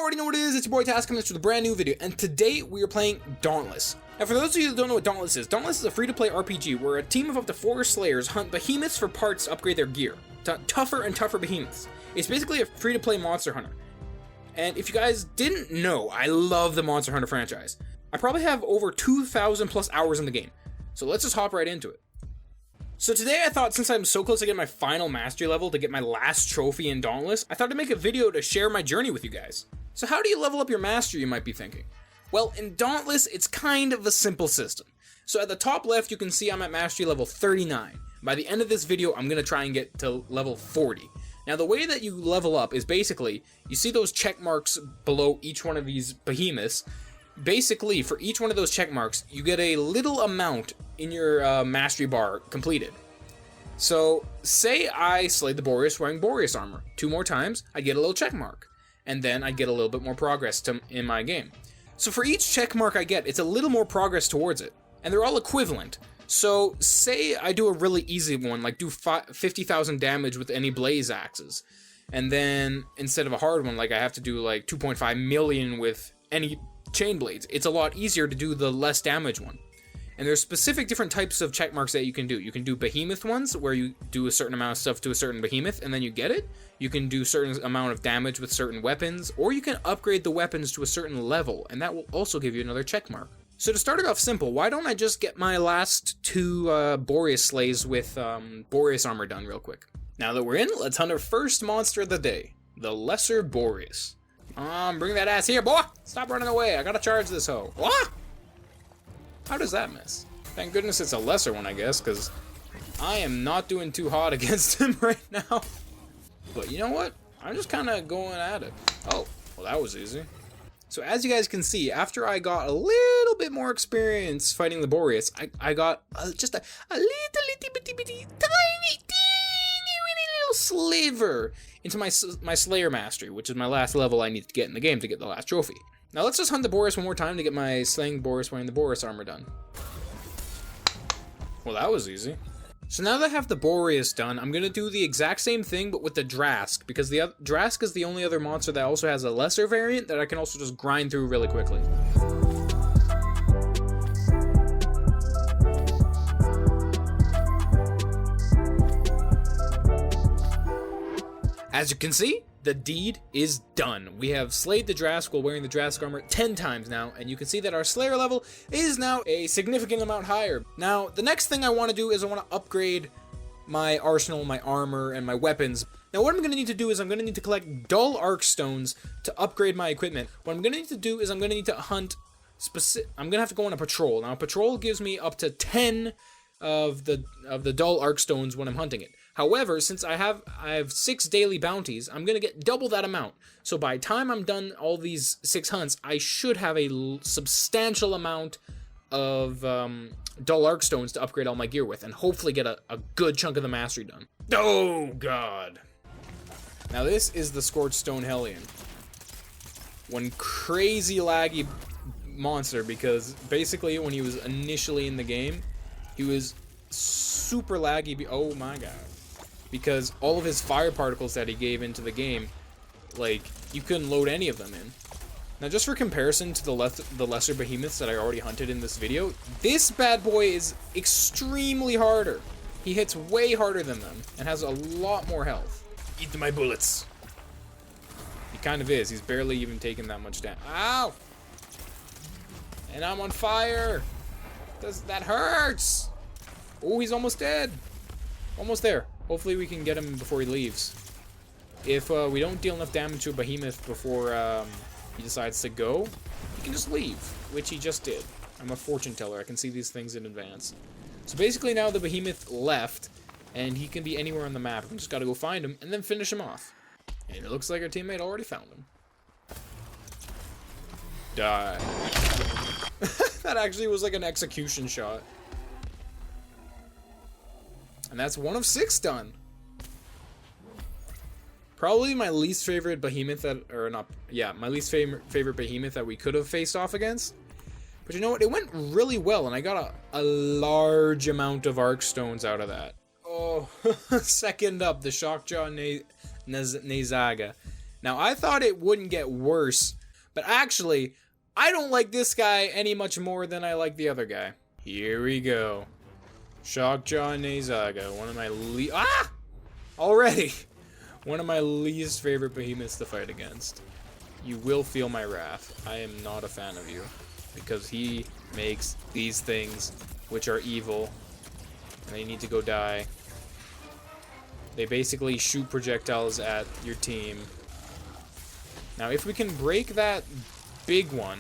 already know what it is. It's your boy Task coming with a brand new video, and today we are playing Dauntless. Now, for those of you that don't know what Dauntless is a free-to-play RPG where a team of up to 4 Slayers hunt behemoths for parts to upgrade their gear. Tougher and tougher behemoths. It's basically a free-to-play Monster Hunter. And if you guys didn't know, I love the Monster Hunter franchise. I probably have over 2,000 plus hours in the game. So let's just hop right into it. So today I thought, since I'm so close to getting my final mastery level to get my last trophy in Dauntless, I thought I'd make a video to share my journey with you guys. So how do you level up your mastery, you might be thinking? Well, in Dauntless, it's kind of a simple system. So at the top left, you can see I'm at mastery level 39. By the end of this video, I'm going to try and get to level 40. Now, the way that you level up is basically, you see those check marks below each one of these behemoths. Basically, for each one of those check marks, you get a little amount in your mastery bar completed. So, say I slayed the Boreas wearing Boreas armor. 2 more times, I get a little check mark. And then I get a little bit more progress in my game. So for each check mark I get, it's a little more progress towards it. And they're all equivalent. So, say I do a really easy one, like do 50,000 damage with any blaze axes. And then, instead of a hard one, like I have to do like 2.5 million with any chain blades, it's a lot easier to do the less damage one. And there's specific different types of check marks that you can do. You can do behemoth ones, where you do a certain amount of stuff to a certain behemoth, and then you get it. You can do a certain amount of damage with certain weapons, or you can upgrade the weapons to a certain level, and that will also give you another check mark. So to start it off simple, why don't I just get my last 2 Boreas slays with Boreas armor done real quick. Now that we're in, let's hunt our first monster of the day, the Lesser Boreas. Bring that ass here, boy! Stop running away, I gotta charge this hoe. What? How does that miss? Thank goodness it's a lesser one, I guess, because I am not doing too hot against him right now. But you know what? I'm just kind of going at it. Oh, well that was easy. So as you guys can see, after I got a little bit more experience fighting the Boreas, I got just a little bitty tiny little sliver into my Slayer mastery, which is my last level I need to get in the game to get the last trophy. Now let's just hunt the Boreas one more time to get my slaying Boreas wearing the Boreas armor done. Well, that was easy. So now that I have the Boreas done, I'm going to do the exact same thing, but with the Drask, because the Drask is the only other monster that also has a lesser variant that I can also just grind through really quickly. As you can see, the deed is done. We have slayed the Drask while wearing the Drask armor 10 times now, and you can see that our Slayer level is now a significant amount higher. Now, the next thing I want to do is I want to upgrade my arsenal, my armor, and my weapons. Now, what I'm going to need to do is I'm going to need to collect dull arc stones to upgrade my equipment. What I'm going to need to do is I'm going to need to hunt I'm going to have to go on a patrol. Now, a patrol gives me up to 10 of the dull arc stones when I'm hunting it. However, since I have 6 daily bounties, I'm going to get double that amount. So by the time I'm done all these 6 hunts, I should have a substantial amount of dull arc stones to upgrade all my gear with, and hopefully get a good chunk of the mastery done. Oh god. Now this is the Scorched Stone Hellion. One crazy laggy monster, because basically when he was initially in the game, he was super laggy. Oh my god. Because all of his fire particles that he gave into the game, like, you couldn't load any of them in. Now, just for comparison to the lesser behemoths that I already hunted in this video, this bad boy is extremely harder. He hits way harder than them, and has a lot more health. Eat my bullets. He kind of is. He's barely even taking that much damage. Ow! And I'm on fire! That hurts! Oh, he's almost dead. Almost there. Hopefully we can get him before he leaves. If we don't deal enough damage to a behemoth before he decides to go, he can just leave, which he just did. I'm a fortune teller. I can see these things in advance. So basically now the behemoth left, and he can be anywhere on the map. We just gotta go find him and then finish him off. And it looks like our teammate already found him. Die. That actually was like an execution shot. And that's 1 of 6 done. Probably my least favorite behemoth my least favorite behemoth that we could have faced off against. But you know what? It went really well, and I got a large amount of arc stones out of that. Oh, second up, the Shockjaw Nezaga. Now, I thought it wouldn't get worse, but actually, I don't like this guy any much more than I like the other guy. Here we go. Shockjaw Nezaga, one of my already! One of my least favorite behemoths to fight against. You will feel my wrath. I am not a fan of you. Because he makes these things, which are evil, and they need to go die. They basically shoot projectiles at your team. Now, if we can break that big one,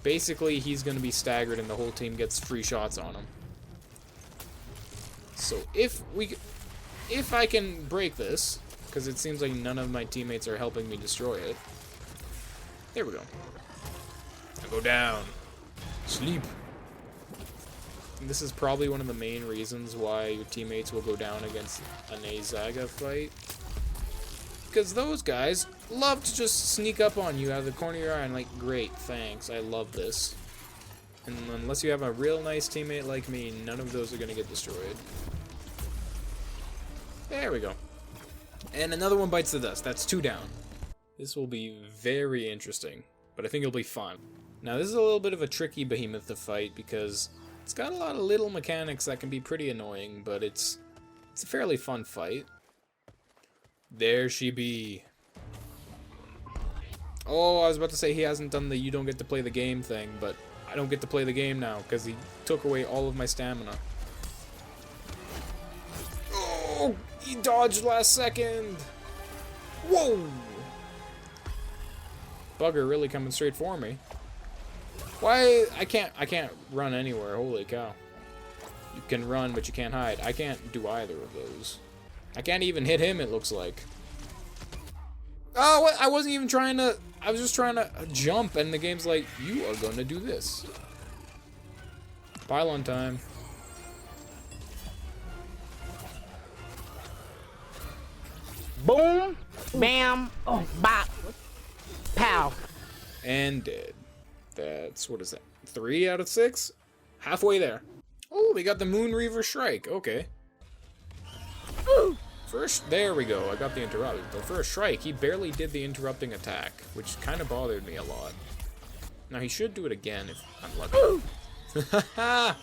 basically he's going to be staggered and the whole team gets free shots on him. So if I can break this, because it seems like none of my teammates are helping me destroy it. There we go. Now go down. Sleep. And this is probably one of the main reasons why your teammates will go down against a Nezaga fight. Because those guys love to just sneak up on you out of the corner of your eye and like, great, thanks, I love this. And unless you have a real nice teammate like me, none of those are going to get destroyed. There we go. And another one bites the dust. That's 2 down. This will be very interesting, but I think it'll be fun. Now, this is a little bit of a tricky behemoth to fight because it's got a lot of little mechanics that can be pretty annoying, but it's a fairly fun fight. There she be. Oh, I was about to say he hasn't done the you don't get to play the game thing, but I don't get to play the game now because he took away all of my stamina. Oh, he dodged last second. Whoa. Bugger really coming straight for me. Why? I can't run anywhere. Holy cow. You can run, but you can't hide. I can't do either of those. I can't even hit him, it looks like. Oh, what? I wasn't even trying to... I was just trying to jump, and the game's like, you are going to do this. Pylon time. Boom, bam, oh, bop, pow. And dead. That's, what is that? 3 out of 6? Halfway there. Oh, we got the Moon Reaver Shrike. Okay. First, there we go. I got the interrupt. But for a Shrike, he barely did the interrupting attack, which kind of bothered me a lot. Now, he should do it again if I'm lucky. Haha!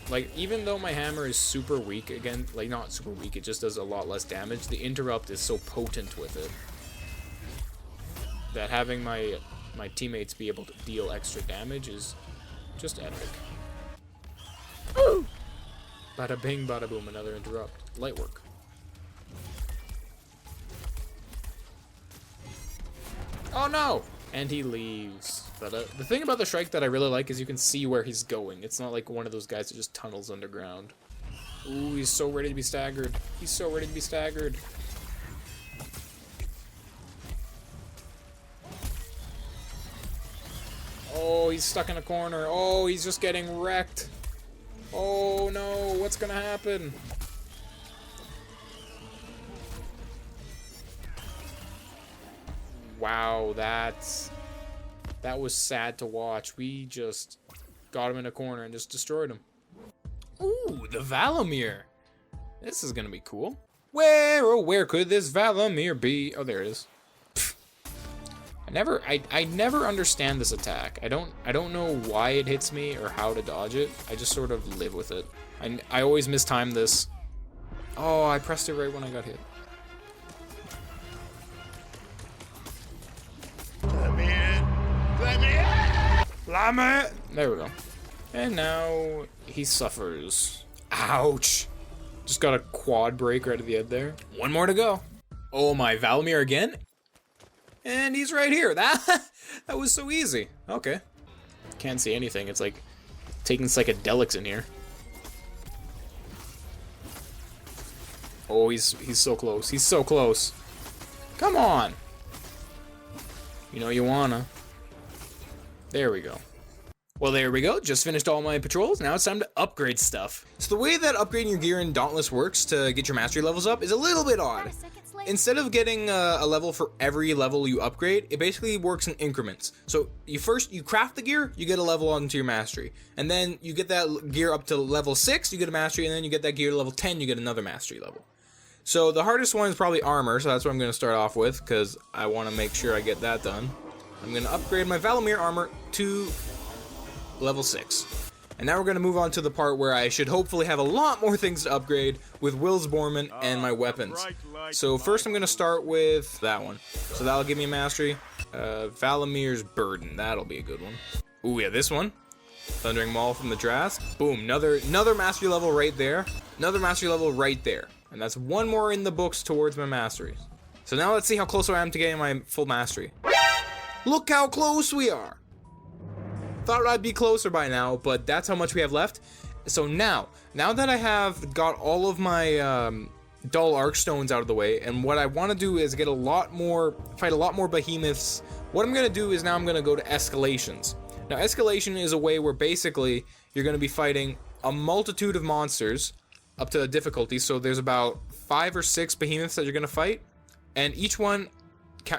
Like, even though my hammer is super weak again, like, not super weak, it just does a lot less damage, the interrupt is so potent with it that having my teammates be able to deal extra damage is just epic. Bada bing, bada boom, another interrupt. Light work. Oh no! And he leaves. But the thing about the Shrike that I really like is you can see where he's going. It's not like one of those guys that just tunnels underground. Ooh, he's so ready to be staggered. He's so ready to be staggered. Oh, he's stuck in a corner. Oh, he's just getting wrecked. Oh no, what's gonna happen? Wow, that was sad to watch. We just got him in a corner and just destroyed him. Ooh, the Valamir. This is gonna be cool. Where, oh, where could this Valamir be? Oh, there it is. Pfft. I never understand this attack. I don't know why it hits me or how to dodge it. I just sort of live with it. I always mistime this. Oh, I pressed it right when I got hit. There we go. And now he suffers. Ouch. Just got a quad break right at the end there. One more to go. Oh my, Valamir again? And he's right here. That was so easy. Okay. Can't see anything. It's like taking psychedelics in here. Oh, he's so close. He's so close. Come on. You know you wanna. There we go. Well, there we go. Just finished all my patrols. Now it's time to upgrade stuff. So the way that upgrading your gear in Dauntless works to get your mastery levels up is a little bit odd. instead of getting a level for every level you upgrade, it basically works in increments. So you craft the gear, you get a level onto your mastery, and then you get that gear up to level 6, you get a mastery, and then you get that gear to level 10, you get another mastery level. So the hardest one is probably armor, so that's what I'm going to start off with, because I want to make sure I get that done. I'm going to upgrade my Valamir armor to level 6. And now we're going to move on to the part where I should hopefully have a lot more things to upgrade with Will's Borman and my weapons. So first I'm going to start with that one. So that'll give me a mastery. Valamir's Burden, that'll be a good one. Ooh yeah, this one. Thundering Maul from the Drast. Boom, another mastery level right there. Another mastery level right there. And that's one more in the books towards my masteries. So now let's see how close I am to getting my full mastery. Look how close we are! Thought I'd be closer by now, but that's how much we have left. So now that I have got all of my dull arc stones out of the way, and what I want to do is fight a lot more behemoths. What I'm going to do is now I'm going to go to escalations. Now escalation is a way where basically you're going to be fighting a multitude of monsters up to a difficulty. So there's about 5 or 6 behemoths that you're going to fight, and each one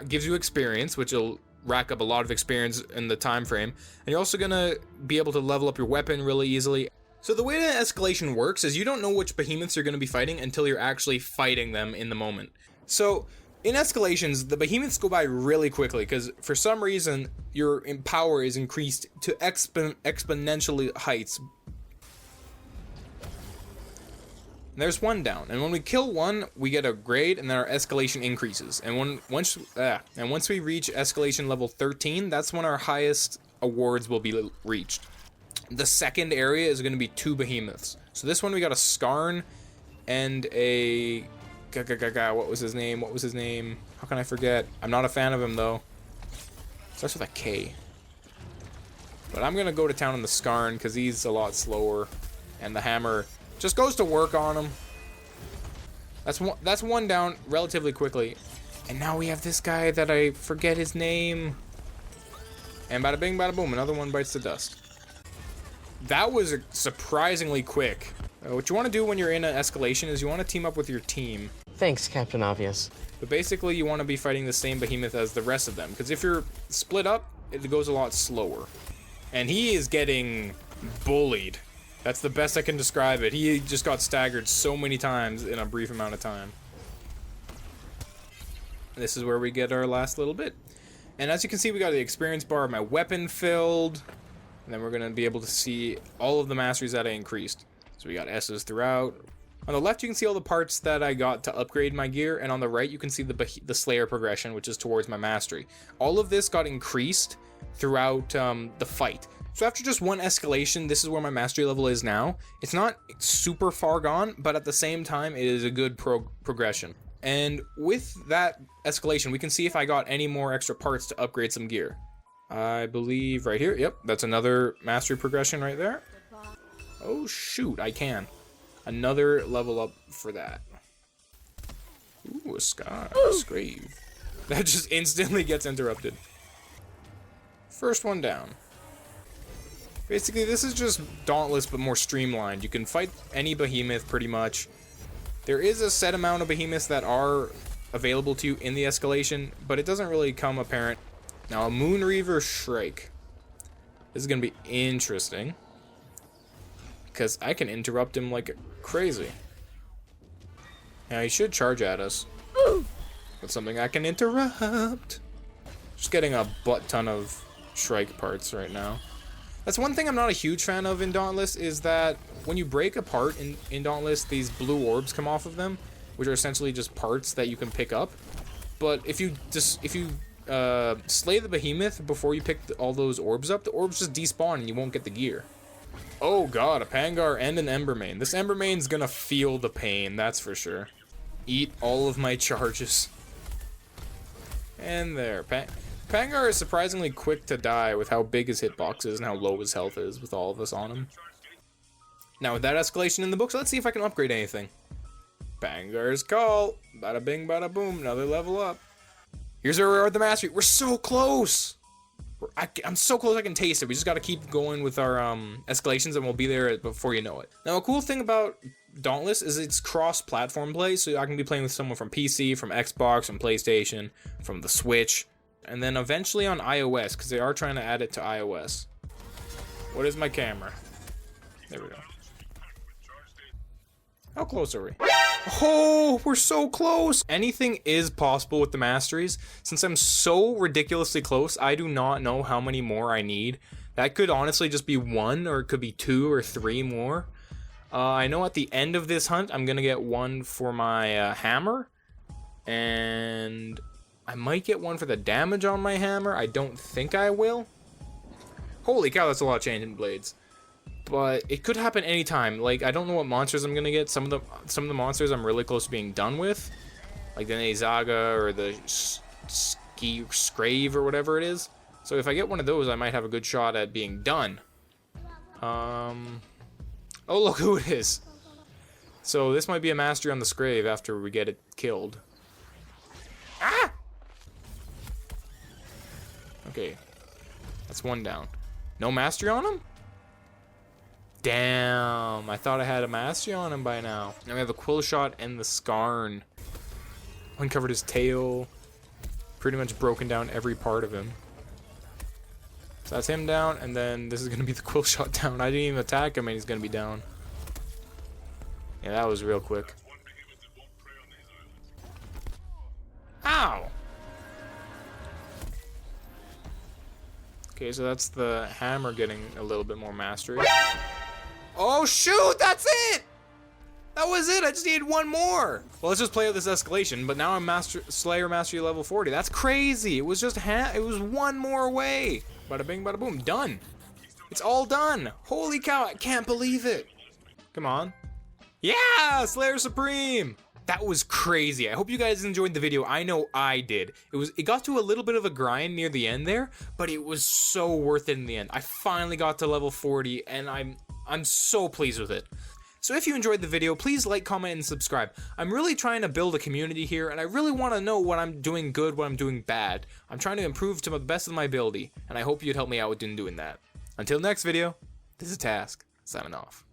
gives you experience, which will rack up a lot of experience in the time frame, and you're also gonna be able to level up your weapon really easily. So the way that escalation works is you don't know which behemoths you're gonna be fighting until you're actually fighting them in the moment. So in escalations, the behemoths go by really quickly because for some reason your power is increased to exponentially heights. And there's one down, and when we kill one, we get a grade, and then our escalation increases. And once we reach escalation level 13, that's when our highest awards will be reached. The second area is going to be 2 behemoths. So this one we got a Skarn and a what was his name? How can I forget? I'm not a fan of him though. Starts with a K. But I'm gonna go to town on the Skarn because he's a lot slower, and the hammer just goes to work on him. That's one down relatively quickly. And now we have this guy that I forget his name. And bada bing, bada boom, another one bites the dust. That was surprisingly quick. What you want to do when you're in an escalation is you want to team up with your team. Thanks, Captain Obvious. But basically you want to be fighting the same behemoth as the rest of them, because if you're split up, it goes a lot slower. And he is getting bullied. That's the best I can describe it. He just got staggered so many times in a brief amount of time. This is where we get our last little bit. And as you can see, we got the experience bar of my weapon filled. And then we're going to be able to see all of the masteries that I increased. So we got S's throughout. On the left, you can see all the parts that I got to upgrade my gear. And on the right, you can see the Slayer progression, which is towards my mastery. All of this got increased throughout the fight. So after just one escalation, this is where my mastery level is now. It's not super far gone, but at the same time, it is a good progression. And with that escalation, we can see if I got any more extra parts to upgrade some gear. I believe right here. Yep, that's another mastery progression right there. Oh shoot, I can. Another level up for that. Ooh, a scar, scrave. That just instantly gets interrupted. First one down. Basically, this is just Dauntless, but more streamlined. You can fight any behemoth, pretty much. There is a set amount of behemoths that are available to you in the escalation, but it doesn't really come apparent. Now, a Moonreaver Shrike. This is going to be interesting, because I can interrupt him like crazy. Now, he should charge at us. With something I can interrupt. Just getting a butt ton of Shrike parts right now. That's one thing I'm not a huge fan of in Dauntless, is that when you break a part in Dauntless, these blue orbs come off of them, which are essentially just parts that you can pick up. But if you slay the behemoth before you pick all those orbs up, the orbs just despawn and you won't get the gear. Oh god, a Pangar and an Embermane. This Embermane's gonna feel the pain, that's for sure. Eat all of my charges. And there, Pangar is surprisingly quick to die with how big his hitbox is and how low his health is with all of us on him. Now with that escalation in the books, let's see if I can upgrade anything. Pangar's call. Bada bing, bada boom, another level up. Here's where we are at the mastery. We're so close! I'm so close I can taste it. We just gotta keep going with our escalations and we'll be there before you know it. Now a cool thing about Dauntless is it's cross-platform play, so I can be playing with someone from PC, from Xbox, from PlayStation, from the Switch, and then eventually on iOS, because they are trying to add it to iOS. What is my camera? There we go. How close are we? Oh, we're so close! Anything is possible with the masteries. Since I'm so ridiculously close, I do not know how many more I need. That could honestly just be 1, or it could be 2 or 3 more. I know at the end of this hunt, I'm gonna get 1 for my hammer. And I might get 1 for the damage on my hammer. I don't think I will. Holy cow, that's a lot of changing blades. But it could happen anytime. Like, I don't know what monsters I'm gonna get. Some of the monsters I'm really close to being done with, like the Nezaga or the Scrave or whatever it is. So if I get one of those, I might have a good shot at being done. Oh, look who it is. So this might be a mastery on the Scrave after we get it killed. Ah! Okay, that's 1 down. No mastery on him? Damn, I thought I had a mastery on him by now. Now we have the Quill Shot and the Skarn. Uncovered his tail. Pretty much broken down every part of him. So that's him down, and then this is going to be the Quill Shot down. I didn't even attack him and he's going to be down. Yeah, that was real quick. Ow! Okay, so that's the hammer getting a little bit more mastery. Oh shoot, that's it! That was it, I just needed 1 more. Well, let's just play out this escalation, but now I'm Slayer Mastery level 40. That's crazy, it was just it was 1 more away. Bada bing, bada boom, done. It's all done. Holy cow, I can't believe it. Come on. Yeah, Slayer Supreme. That was crazy. I hope you guys enjoyed the video. I know I did. It got to a little bit of a grind near the end there, but it was so worth it in the end. I finally got to level 40 and I'm so pleased with it. So if you enjoyed the video, please like, comment, and subscribe. I'm really trying to build a community here, and I really want to know what I'm doing good, what I'm doing bad. I'm trying to improve to the best of my ability, and I hope you'd help me out with doing that. Until next video, this is Task, signing off.